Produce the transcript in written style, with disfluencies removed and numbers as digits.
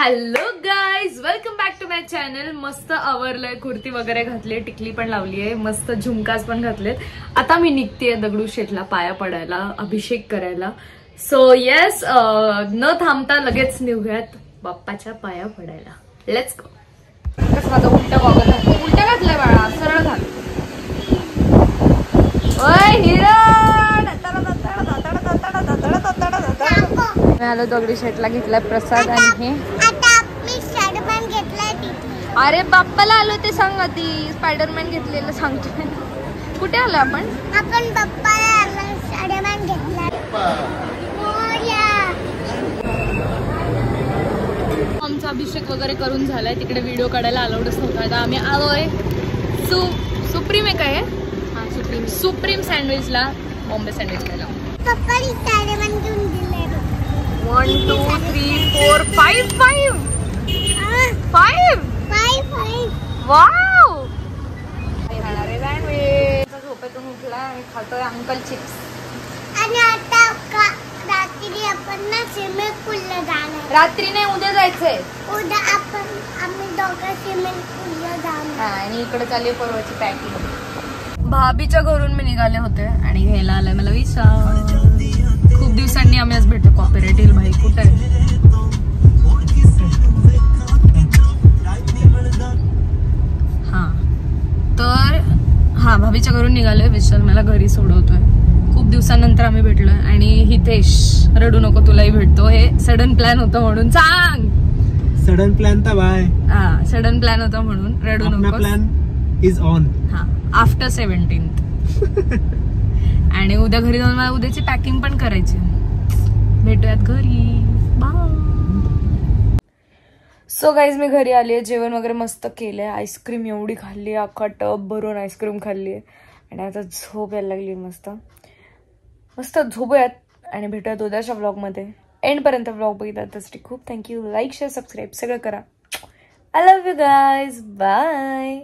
Hello guys, welcome back to my channel. मस्त आवरलंय, कुर्ती वगैरे घातली, टिकली पण लावली आहे, मस्त झुमकास पण घातलेत. आता मी निघतेय दगडूशेठला पाया पडायला, अभिषेक करायला. सो येस, न थांबता लगेच निघूयात बाप्पाच्या पाया पडायला. Let's go. कसं माझं उलटा वागत घातलं, उलटा घातलंय बाळा, सरळ घाल. ओय हिरण, मी आलो दगडूशेठला, घेतलाय प्रसाद आणि हे अरे बाप्पाला आलो ते सांग आधी. स्पायडरमॅन घेतलेलं सांगतो. कुठे आलो आपण बाप्पाला स्पायडरमॅन घेतला. आमचा अभिषेक वगैरे करून झालाय. तिकडे व्हिडिओ काढायला अलाउडच नव्हता. आता आम्ही आलोय सुप्रीम आहे काय? हा सुप्रीम सँडविचला, बॉम्बे सँडविच खायला. 1 2 3 4 5 5 वाव. झोपेतून उठला आणि खातोय अंकल चिप्स. आणि आता रात्री आपण ना स्विमिंग पूलला जाणार. रात्री नाही, उद्या जायचंय. उद्या आम्ही दोघं स्विमिंग पूलला जाणार. आणि इकडे चालली परवाची पॅकिंग. भाभीच्या घरून मी निघाले होते आणि घ्यायला आलाय मला विसा. खूप दिवसांनी आम्ही आज भेटतो. कॉपीराइट येईल भाई, कुठे आहे? तर हा, भाभीच्या घरून निघालोय. विशाल मला घरी सोडवतोय. खूप दिवसानंतर आम्ही भेटलोय. आणि हितेश, रडू नको, तुलाही भेटतो. हे सडन प्लॅन होतं म्हणून सांग. सडन प्लॅन तर बाय. हा, सडन प्लॅन होता म्हणून रडू नको. Plan is on. हा, आफ्टर 17th. आणि उद्या घरी जाऊन मला उद्याची पॅकिंग पण करायची. भेटूयात घरी. बाय. सो गाईज, मी घरी आली आहे. जेवण वगैरे मस्त केलंय. आईस्क्रीम एवढी खाल्ली, अख्खा टब भरून आईस्क्रीम खाल्ली. आणि आता झोप यायला लागली. मस्त मस्त झोपूयात आणि भेटूयात उद्याच्या व्लॉगमध्ये. एंडपर्यंत व्लॉग बघितला त्यासाठी खूप थँक्यू. लाईक, शेअर, सबस्क्राईब सगळं करा. I love you guys. Bye.